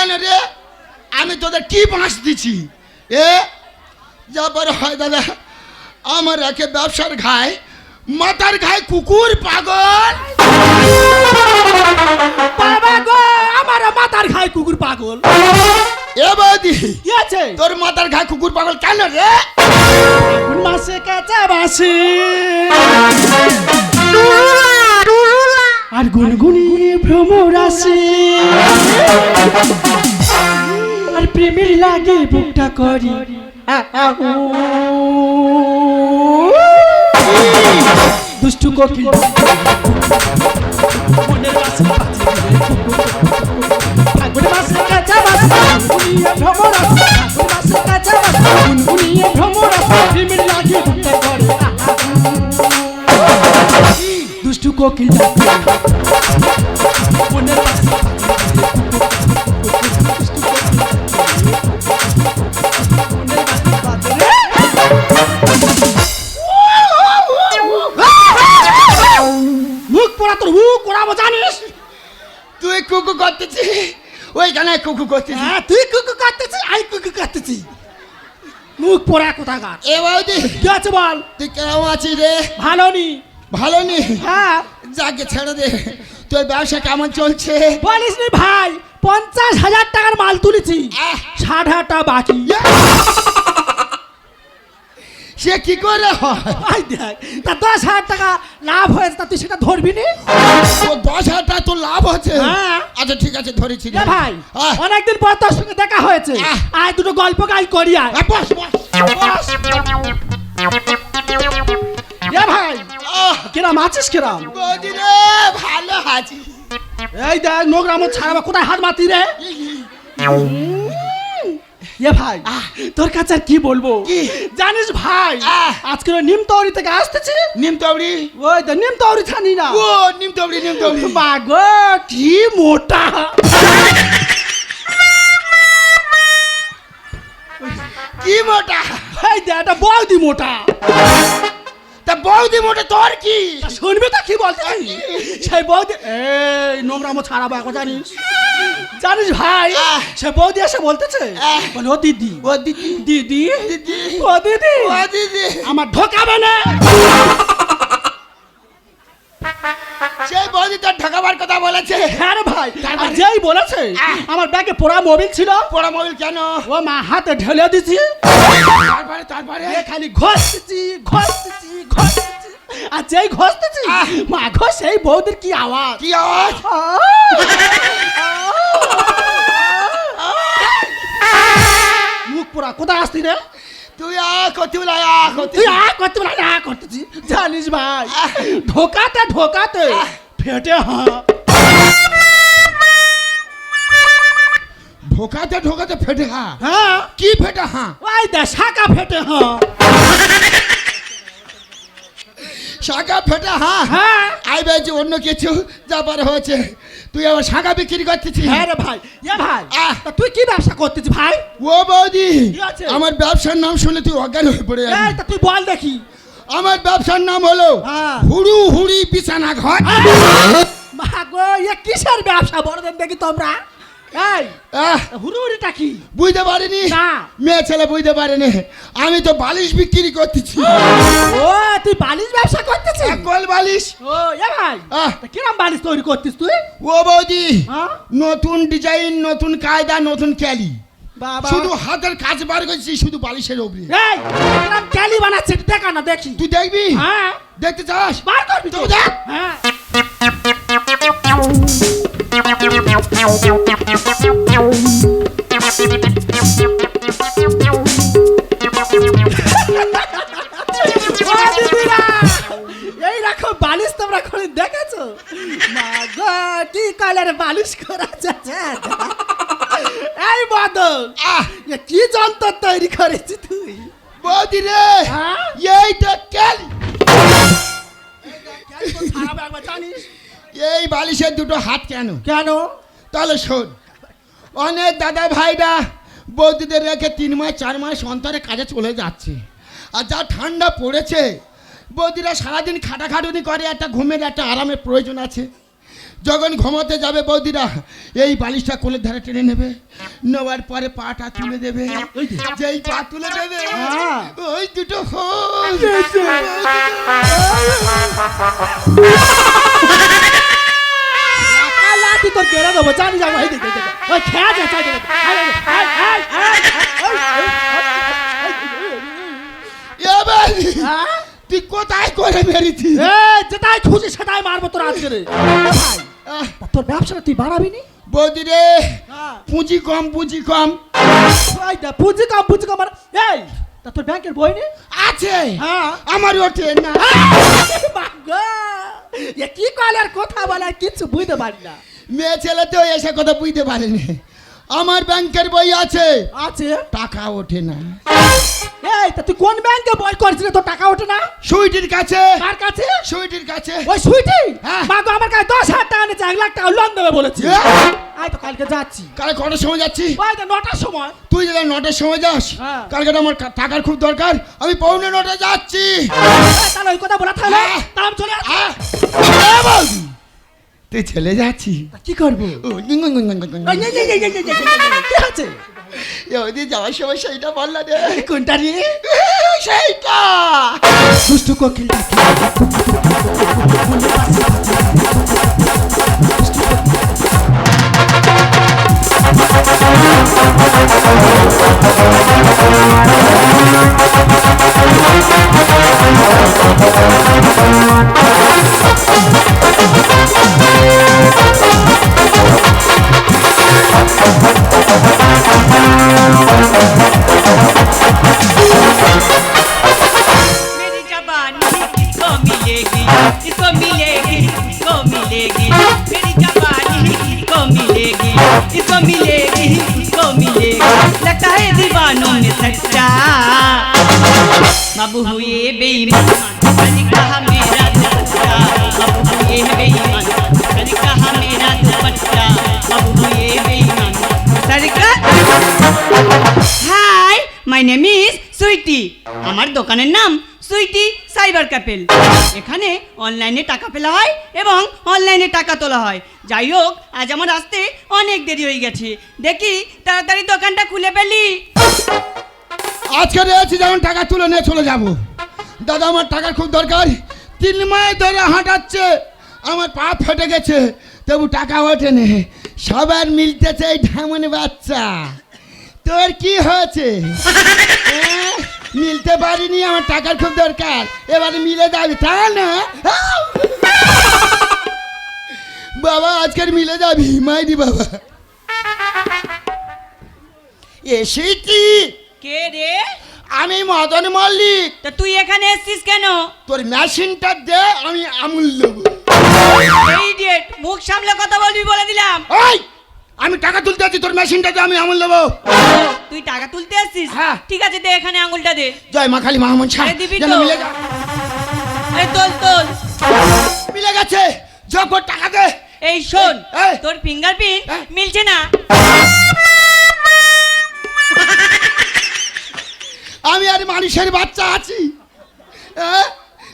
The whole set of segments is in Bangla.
কেন রে? আমি তোদের কি বাঁশ দিছি? এ যা বড় হয় দাদা, আমার একে ব্যবসার ঘায়, মাথার ঘায় কুকুর পাগল। বাবা গো, আমার মাথার ঘায়ে কুকুর পাগল। এ বৌদি, কি আছে? তোর মাথার ঘায় কুকুর পাগল কেন রে? কোন মাসে কাঁচা বাসি আর গুনগুনি ভ্রমর আসে, আর প্রেমের লাগে বুকটা করি দুষ্টু কোকিল মনের বাসে ফাগুন মাসে কাঁচা বাসি গুনগুনিয়ে ভ্রমর আসে, ফাগুন মাসে কাঁচা বাসি গুনগুনিয়ে ভ্রমর আসে, প্রেমের লাগে বুকটা করে দুষ্টু কোকিল মনের বাসে মুখ পোড়া, তোর মুখ পোড়াবো জানিস? তুই কুকু করতেছি, ওইখানে কুকু করতেছি। হ্যাঁ, তুই কুকু কাটতেছিস, আমি কুকু কাটতেছি। মুখ পোড়া কোথাকার। এ বৌদি, কি আছে বল? তুই কেমন আছিস রে? ভালো নি? ভালো নি? হ্যাঁ। যাকে ছেড়ে দে, তোর ব্যবসা কেমন চলছে? বলিস নি ভাই, 50,000 টাকার মাল তুলেছি, 60,000 টাকা বাকি। সে কি করে হয়? আই দেখ, তা 10,000 টাকা লাভ হয়েছে, তা তুই সেটা ধরবি নি? ও 10,000 টাকা তোর লাভ হচ্ছে? হ্যাঁ। আচ্ছা ঠিক আছে, ধরেছি রে। এ ভাই, আহ। অনেকদিন পর তোর সঙ্গে দেখা হয়েছে, আয় দুটো গল্প গাই করি আয়। বস বস বস। এ ভাই, কিরাম আছিস কিরাম? বৌদি রে, ভালো আছি। এই দেখ নোংরা মো ছাড়া কোথায় হাত মাতি রে? এ ভাই, তোর কাছে আর কি বলবো? কি? জানিস ভাই, আজকে নিমতৌরি থেকে আসতেছি। নিমতৌড়ি? ওই তো নিমতৌরি ছানি না? ও নিমতৌড়ি, নিমতৌড়ি। বাগো কি মোটা! কি মোটা? এই দেখ, এটা বৌদি মোটা। তা বৌদি মোটা তোর কি? তা শুনবি তো কি বলতে? সেই বৌদি, এই নোংরা মো ছাড়া বাগো জানিস? জানিস ভাই, সে বৌদি এসে বলতেছে, বলে ও দিদি, ও দিদি, দিদি, দিদি, ও দিদি, ও দিদি। আমার ঢোকাবে না। সেই বৌদি তোর ঠকাবার কথা বলেছে? হ্যাঁ রে ভাই, আর যেই বলেছে, আমার ব্যাগে পোড়া মোবিল ছিল, পোড়া মোবিল কেন? ও মা হাতে ঢেলে দিছি, তারপরে এ খালি ঘষতেছি ঘষতেছি ঘষতেছি, আর যেই ঘষতেছি মা ঘষ, সেই বৌদির কি আওয়াজ! কি আওয়াজ? মুখ পোড়া, কোথায় আসতি রে? তুই করতে বলে করতে। তুই করতে বলে না করতেছি, জানিস ভাই, ঢোকাতে ঢোকাতে ফেটে ঢোকাতে ঢোকাতে ফেটে হ্যাঁ। কি ফেটে ওই দে শাখা ফেটে শাখা ফেটে হ্যাঁ। আই বেজি অন্য কিছু যাবার হয়েছে, তুই আবার শাখা বিক্রি করতেছিস? হ্যাঁ রে ভাই। এ ভাই, তা তুই কি ব্যবসা করতেছিস ভাই? ও বৌদি, কি আছে? আমার ব্যবসার নাম শুনে তুই অজ্ঞান হয়ে পড়ে যাবি। এই তা তুই বল দেখি। আমার ব্যবসার নাম হলো হুড়ু হুড়ি বিছানা ঘর। মা গো, এ কিসের ব্যবসা বড়দের দেখি তোমরা? এই হুড়ুহুড়িটা কি? বুঝতে পারিনি? না। মেয়ে ছেলে বুঝতে পারেনি, আমি তো বালিশ বিক্রি করতেছি। ও তুই বালিশ ব্যবসা করতেছিস? কল বালিশ। ও এ ভাই, তা কিরম বালিশ তৈরি করতিস তুই? ও বৌদি, হ্যাঁ? নতুন ডিজাইন, নতুন কায়দা, নতুন ক্যালি, বাবা, শুধু হাতের কাজ বার করছি, শুধু বালিশের উপরে। এই কিরম ক্যালি বানাচ্ছে দেখা না দেখি। তুই দেখবি? হ্যাঁ, দেখতে চাস? বার করবি তো? তুই দেখ। হ্যাঁ। এই রাখো বালিশ তোমরা করে দেখেছো? মা গো, কি কালার বালিশ করা যাচ্ছে! এই বদল, এ কি যন্ত্র তৈরি করেছিস তুই? বৌদি রে, হ্যাঁ? এই তো ক্যালি। খারাপ একবার জানিস? এই বালিশের দুটো হাত কেন? কেন? তাহলে শোন, অনেক দাদা ভাইরা বৌদিদের রেখে 3 মাস 4 মাস অন্তরে কাজে চলে যাচ্ছে, আর যা ঠান্ডা পড়েছে বৌদিরা সারাদিন খাটাখাটুনি করে, একটা ঘুমের একটা আরামের প্রয়োজন আছে। যখন ঘুমাতে যাবে বৌদিরা এই বালিশটা কোলের ধারে টেনে নেবে, নেওয়ার পরে পাটা তুলে দেবে, যেই পা তুলে দেবে হ্যাঁ। ওই দুটো হোল লাঠি তোর কেড়ে দেবো, জানি যাবো। এই দেখ, এই দেখ, ওই খেয়া যা, চাই দেখ। এবার তুই কোথায় করে মেরেছি? যেটাই খুঁজি সেটাই মারবো তোর আজকে রে। ভাই, তোর ব্যবসাটা তুই বাড়াবি নি? বৌদি রে পুঁজি কম, পুঁজি কম পুঁজি কম মানে এই তা তোর ব্যাংকের বই নেই? আছে, হ্যাঁ। আমার ওঠে না। কি কলের কথা বলে কিছু বুঝতে পারি না। মেয়ে ছেলে তো এসে কথা বুঝতে পারেনি। আমার ব্যাংকের বই আছে, আছে, টাকা ওঠে না। এই তা তুই কোন ব্যাংকে বই করছিস তোর টাকা ওঠে না? সুইটির কাছে। কার কাছে? সুইটির কাছে। ওই সুইটি? হ্যাঁ। মাগো আমার কাছে 10,000 টাকা নিয়েছে, 1 লাখ টাকা লোন দেবে বলেছে। আয় তো কালকে যাচ্ছি। কাল কটার সময় যাচ্ছি? ওই তো 9টার সময়। তুই যদি 9টার সময় যাস, হ্যাঁ। কালকে আমার টাকার খুব দরকার, আমি 9:45 যাচ্ছি। তাহলে ওই কথা বলা থাকলে হ্যাঁ। তাহলে আমি চলে আসছি। বৌদি তুই চলে যাচ্ছি, কি করবো? কি আছে? ওদি যাওয়ার সময় সেইটা বললা রে। কোনটা রে? সেইটা দুষ্টু কোকিলটা मेरी जवानी इसको मिलेगी, इसको मिलेगी, इसको मिलेगी। मेरी जवानी इसको मिलेगी, इसको मिलेगी, इसको मिलेगी। लगता है दीवानों में सच्चा बाबू हुए बेईमान, कभी कहा मेरा दुपट्टा। बाबू हुए बेईमान, कभी कहा मेरा दुपट्टा। बाबू हुए बेईमान। सरका hi, my name is Sweety. আমার দোকানের নাম সুইটি সাইবার ক্যাফেল। এখানে অনলাইনে টাকা ফেলা হয় এবং অনলাইনে টাকা তোলা হয়। যাই হোক, আজ আমার আসতে অনেক দেরি হয়ে গেছে, দেখি তাড়াতাড়ি দোকানটা খুলে ফেলি। আজকে রয়েছি যখন টাকা তুলে নিয়ে চলে যাব। দাদা আমার টাকার খুব দরকার, 3 মাস ধরে হাঁটাচ্ছে, আমার পা ফেটে গেছে, তবু টাকা ওঠে না। সবার মিলতেছে এই ঢামন বাচ্চা। তোর কি হয়েছে? মিলতে পারিনি, আমার টাকার খুব দরকার, এবারে মিলে যাবি তাই না? বাবা আজকের মিলে যাবি মাইদি বাবা। এসেছি। কে রে? আমি মদন মল্লিক। তা তুই এখানে এসেছিস কেন? তোর মেশিনটা দে, আমি আমুল দেবো। এই ডেট, মুখ সামলে কথা বলবি বলে দিলাম। ওই আমি টাকা তুলতে আছি, তোর মেশিনটা দে, আমি আমুল দেবো। তুই টাকা তুলতে আসছিস? হ্যাঁ। ঠিক আছে, দে এখানে আঙুলটা দে। জয় মা কালী মহামন ছাড়, আরে দিবি যেন তো? মিলে যা। এই তোল তোল। মিলে গেছে, যখন টাকা দে। এই শোন, এই। তোর ফিঙ্গারপ্রিন্ট হ্যাঁ। মিলছে না। আমি আর মানুষের বাচ্চা আছি,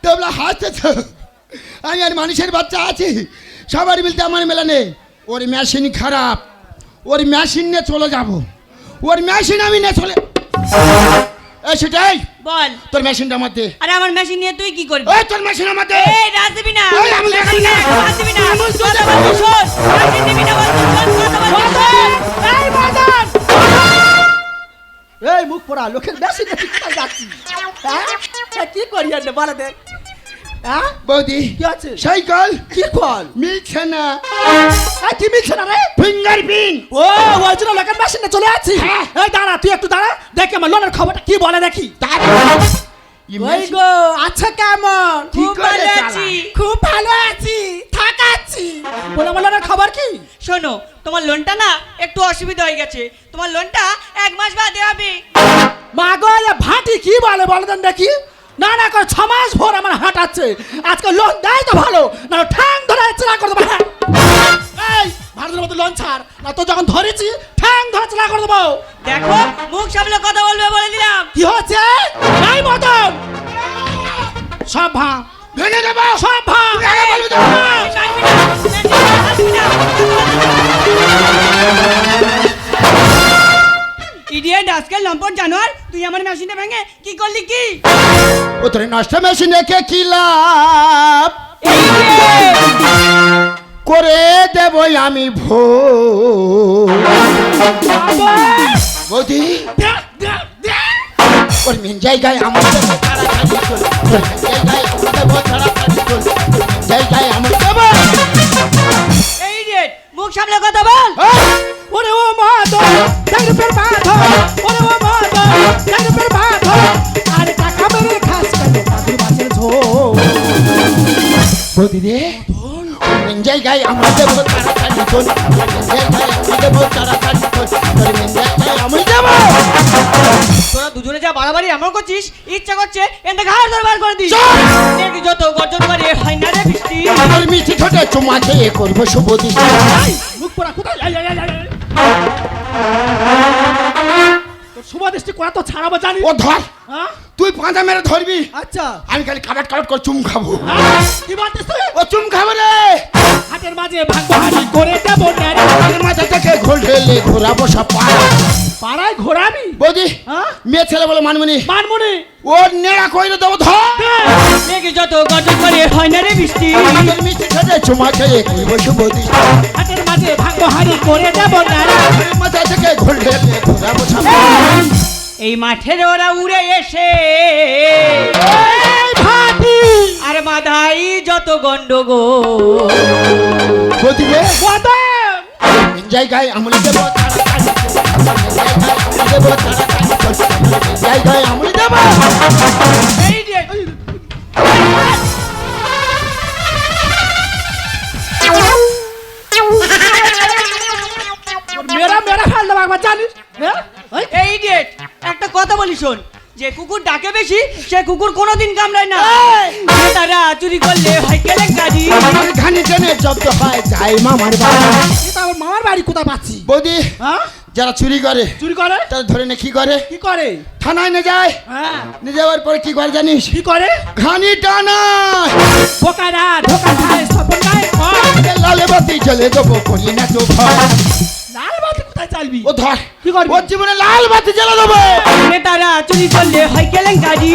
তোমরা হাসতেছ। আমি আর মানুষের বাচ্চা আছি, সবার মিলতে আমার মেলা নেই। ওর মেশিন খারাপ, ওর মেশিন নিয়ে চলে যাব। ওর মেশিন আমি নিয়ে চলে সেটাই বল, তোর মেশিনটা আমার দে। আরে আমার মেশিন নিয়ে তুই কি করবি? ওই তোর মেশিন আমার দে। এই রাজ দিবি না। ওই আমুল দেখাই না। রাজ দিবি না। কথা বলবি শোন। মেশিন দিবি না বলছি, শোন কথা বলবি শোন। এই মদন! এই মুখ পোড়া লোকের বেশি বেশি কোথায় যাচ্ছি? হ্যাঁ কি করি আর বলে দেখ। হ্যাঁ বৌদি কি আছে? সাইকেল কি কল? মিলছে না, কি মিলছে না রে? ফিঙ্গারপ্রিন্ট। ও ওই জন্য লোকের মেশিনে চলে যাচ্ছি। হ্যাঁ। এই দাঁড়া, তুই একটু দাঁড়া, দেখি আমার লোনের খবরটা কি বলে দেখি। ওই গো, আচ্ছা কেমন? কি খুব করে ভালো চালা? আছি। খুব ভালো আছি, থাকাচ্ছি। বলে আমার লোনের খবর কি? শোনো, তোমার লোনটা না একটু অসুবিধা হয়ে গেছে। তোমার লোনটা 1 মাস বাদে হবে। মা গো, এ ভাটি কি বলে বলে দেন দেখি। না না করে 6 মাস ভোর আমার হাঁটাচ্ছে, আজকে লোন দেয় তো ভালো, না ঠ্যাং ধরে চেলা করে দেবো। এই ভারতের মতো লোন ছাড়, না তো যখন ধরেছি ঠ্যাং ধরে চেলা করে দেবো। দেখো, মুখ সামলে কথা বলবে বলে দিলাম। কি হচ্ছে? এই মদন সব ভাঙ, ভেঙে দেবো। সব ভাঙ। তুই আগে বলবি তো। এই, মারবি না। রাজকেল লম্পট জানোয়ার, তুই আমার মেশিনটা ভেঙে কি করলি কি? ও তোর নষ্ট মেশিন রেখে কি লাভ এই যে, করে দেবই আমি ভো বৌদি ওর মেন জায়গায় আমার দেবো তাড়াতাড়ি চল। ওর মেন জায়গায় আমার দেবো তাড়াতাড়ি চল। ওর মেন জায়গায় আমার দেবো। এই যে, মুখ সামলে কথা বল। ওরে ও মাদন জাগরুপের মাদন, ওরে ও মাদন জাগরুপের মাদন, আরে টাকা মেরে খাস কেন কাকুর মাছের ঝোল। বৌদি রে ওর মেন জায়গায় আমার দেবো তাড়াতাড়ি চল। ওর মেন জায়গায় আমার দেবো তাড়াতাড়ি চল। ওর মেন জায়গায় আমি দেবো। তোরা দুজনে যা বাড়াবাড়ি এমন করছিস, ইচ্ছা করছে এতে ঘাড় ধরে বার করে দিস। দেখি যত গর্জন করে হয় না রে বৃষ্টি। আমার মিষ্টি ঠোঁটে চুমা খেয়ে করবো শুভ দৃষ্টি। এই, মুখ পোড়া কোথায় তোর শুভ দৃষ্টি করা তো ছাড়াবো জানি। ও ধর হ্যাঁ? তুই পাঁচা মেরে ধরবি, আচ্ছা আমি খালি কাবাট কাবাট করে চুম খাবো। হ্যাঁ? কি বলছিস তুই? ও চুম খাবো রে। হাটের মাঝে ভাগ্য হারি করে দেব নারে। আমার মাথা থেকে ঘোল ঢেলে ঘোরাবো সব পা। পাড়ায় ঘোরাবি? বৌদি হ্যাঁ? মেয়ে ছেলে বলে মানমনি মানমুনি ওর নেড়া কইরে দেবো ধর। দেখি যত গর্জন করে হয় না রে বৃষ্টি। আমার মিষ্টি ঠোঁটে চুমা খেয়ে করবো শুভ দৃষ্টি। হাটের মাঝে ভাগ্য হারি করে দেব নারে। আমার মাথা থেকে ঘোল ঢেলে ঘোরাবো সব পা। এই মাঠের ওরা উড়ে এসে এই ভাতি আর মাথায় যত গন্ডগোল। বৌদি রে বদন মেন জায়গায় আমলি দেবো তাড়াতাড়ি চল। মেন জায়গায় আমলি দেবো তাড়াতাড়ি চল। মেন জায়গায় আমলি দেবো। এই যে, মেরা মেরা ফেল দেব একবার জানিস? হ্যাঁ? এই, এই যে, একটা কথা বলি শোন, যে কুকুর ডাকে বেশি সে কুকুর কোনোদিন কামড়ায় না। তারা চুরি করলে হয় কেলেঙ্কারি। আমার ঘানি টেনে জব্দ হয় যাই মামার বাড়ি। এটা আমার মামার বাড়ি কোথায় পাচ্ছি? বৌদি হ্যাঁ? যারা চুরি করে চুরি করে? তারা ধরে নে কি করে, কি করে? থানায় নিয়ে যায়। হ্যাঁ নিয়ে যাওয়ার পরে কি করে জানিস? কি করে? ঘানি টানা বোকারা ধোকা খায় স্বপন গায়ে কর। লালে বাতি জ্বলে দেবো করি না তো ভয়। লাল বাতি কোথায় চালবি? ও ধর কি করবি? ওর জীবনে লাল বাতি জ্বলে দেবো। তারা চুরি করলে হয় কেলেঙ্কারি।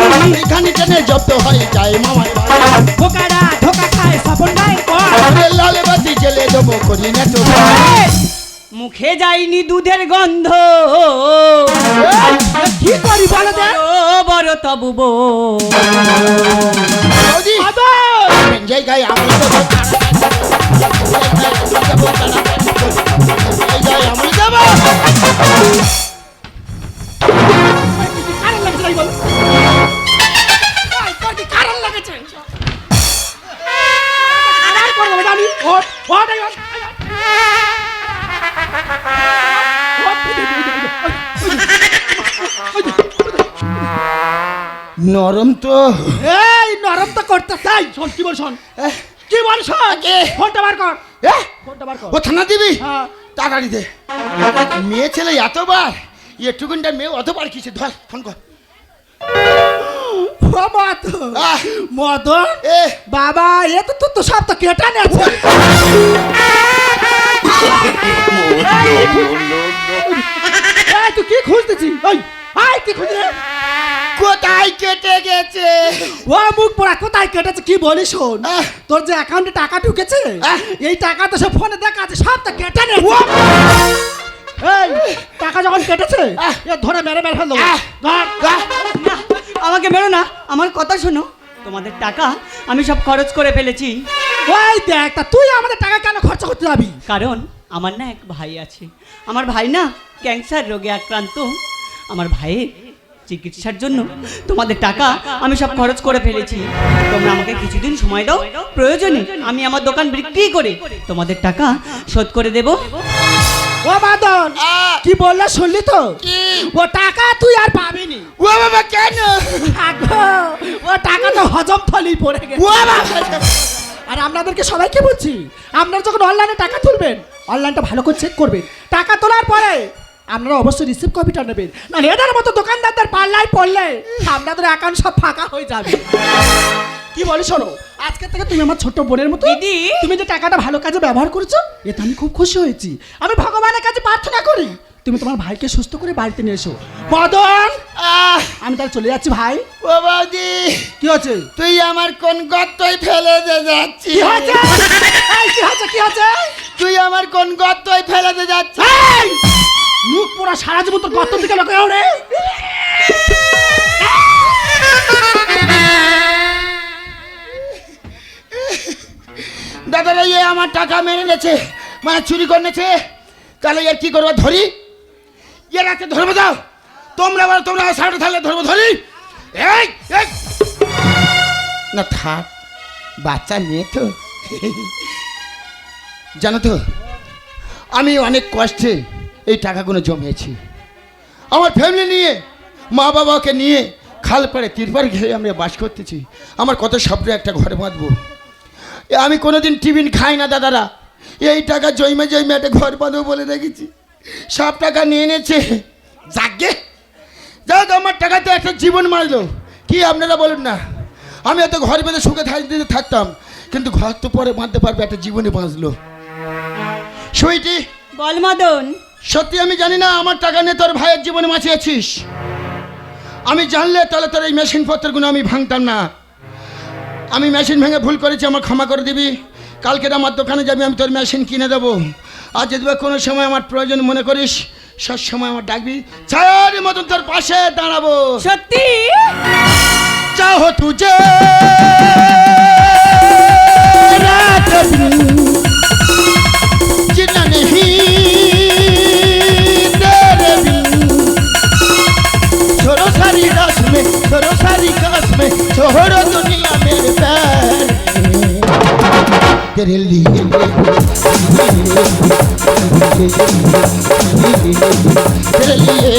ঘানি টেনে জব্দ হয় যাই মামার বাড়ি। বোকারা ধোকা খায় স্বপন গায়ে কর। লালে বাতি জ্বলে দেবো করি না তো ভয়। মুখে যায়নি দুধের গন্ধ, কি করি বলো দে? বড় বড় তবু বউ। বৌদি আদর মেন জায়গায় আমলি দেবো তাড়াতাড়ি চল। মেন জায়গায় আমলি দেবো তাড়াতাড়ি চল। মেন জায়গায় আমলি দেবো। কারণ লাগছে নাই বল? এই, তোর কি কারণ লাগেছে? আর করবো না জানি? ওঠ, ওঠ, এই ওঠ, এই ওঠ। ওঠ, এই দে, এই দে, এই দে, এই দে, নরম তো এই নরম তো করতে চাই। শোন কি বল শোন, কি বল শোন। ফোনটা বার কর, এ, ফোনটা বার কর। ও থানা দিবি হ্যাঁ টাকাড়ি দে। মেয়ে ছেলে এতবার একটুকুনটা মেয়ে অতবার কিসে ধর ফোন কর। ও মদন, আহ, মদন এ বাবা এ তো তো সব তো কেটে নেছে। এই তুই কি খুঁজতেছিস? ওই আই কি খুঁজে? কোথায় কেটে গেছে? ও মুখ পোড়া কোথায় কেটেছে কি বলিস শোন। আহ। তোর যে অ্যাকাউন্টে টাকা ঢুকেছে আহ। এই টাকা তো সব ফোনে দেখা আছে, সব তো কেটে নেছে। এই টাকা যখন কেটেছে আহ। এ ধরে মেরে মেরে ফেল দেবো। আহ। ধর। আহ, না, আমাকে মেরো না, আমার কথা শোনো। তোমাদের টাকা আমি সব খরচ করে ফেলেছি। ওই দেখ তা তুই আমাদের টাকা কেন খরচা করতে যাবি? কারণ আমার না এক ভাই আছে, আমার ভাই না ক্যান্সার রোগে আক্রান্ত। আমার ভাইয়ের চিকিৎসার জন্য তোমাদের টাকা আমি সব খরচ করে ফেলেছি। তোমরা আমাকে কিছুদিন সময় দাও, প্রয়োজনে আমি আমার দোকান বিক্রি করে তোমাদের টাকা শোধ করে দেব। ও মাদন আহ, কি বললে শুনলি তো? কি? ও টাকা তুই আর পাবিনি। ও বাবা কেন? আগো, ও টাকা তো হজম থলি পড়ে গেছে। ও বাবা আর আপনাদেরকে সবাইকে বলছি, আপনারা যখন অনলাইনে টাকা তুলবেন অনলাইনটা ভালো করে চেক করবেন। টাকা তোলার পরে আপনারা অবশ্যই রিসিভ কপিটা নেবেন, না এদের মতো দোকানদারদের পাল্লায় পড়লে আপনাদের অ্যাকাউন্ট সব ফাঁকা হয়ে যাবে। কি বলি শোনো, আজকে থেকে তুমি আমার ছোট্ট বোনের মতো। দিদি। তুমি যে টাকাটা ভালো কাজে ব্যবহার করেছো এতে আমি খুব খুশি হয়েছি। আমি ভগবানের কাছে প্রার্থনা করি তুমি তোমার ভাইকে সুস্থ করে বাড়িতে নিয়ে এসো। মদন, আমি তাহলে চলে যাচ্ছি ভাই। ও বৌদি, কি হচ্ছে? তুই আমার কোন গর্তই ফেলে দিয়ে যাচ্ছিস? কি হচ্ছে? এই, কি হচ্ছে? কি হচ্ছে? তুই আমার কোন গর্তই ফেলে দিয়ে যাচ্ছিস? এই! মুখ পোড়া সারা জীবন তোর গর্ত দিকে লোকে ওরে। দাদারা ইয়ে আমার টাকা মেরে নেছে, মানে চুরি করে নেছে। তাহলে এর কি করবো? ধরি, এর একটা ধরবো দাও। তোমরা বলো, তোমরা সাড়ে থাকলে ধরবো, ধরি। এই এই! না থাক, বাচ্চা মেয়ে তো। জানো তো, আমি অনেক কষ্টে এই টাকাগুলো জমিয়েছি। আমার ফ্যামিলি নিয়ে, মা বাবাকে নিয়ে খাল পাড়ে তিরপার ঘিরে আমরা বাস করতেছি। আমার কত স্বপ্ন একটা ঘরে বাঁধবো। আমি কোনোদিন টিফিন খাই না দাদারা, এই টাকা জৈমে জৈমে একটা ঘর বাঁধবো বলে রেখেছি। সব টাকা নিয়ে নিয়েছে। যাকে যাক, আমার টাকাতে একটা জীবন মারলো। কি আপনারা বলুন না, আমি এত ঘর বেঁধে সুখে থাকতাম, কিন্তু ঘর তো পরে বাঁধতে পারবে, একটা জীবনে বাঁচলো। সুইটি, বল মদন। সত্যি আমি জানি না আমার টাকা নিয়ে তোর ভাইয়ের জীবনে বাঁচিয়েছিস। আমি জানলে তাহলে তোর এই মেশিন পত্রগুলো আমি ভাঙতাম না। আমি মেশিন ভেঙে ভুল করেছি, আমার ক্ষমা করে দিবি। কালকে আমার দোকানে যাবি, আমি তোর মেশিন কিনে দেবো। আর যদি কোনো সময় আমার প্রয়োজন মনে করিস, সব সময় আমার ডাকবি, ছায়ার মতন তোর পাশে দাঁড়াবো। সত্যি? চাহো তুঝে রাত দিন जीना नहीं तेरे बिन, छोड़ो सारी रस में, छोड़ो सारी कस में, छोड़ो दुनिया मेरे पैर तेरे लिए, तेरे लिए। तेरे लिए, तेरे लिए।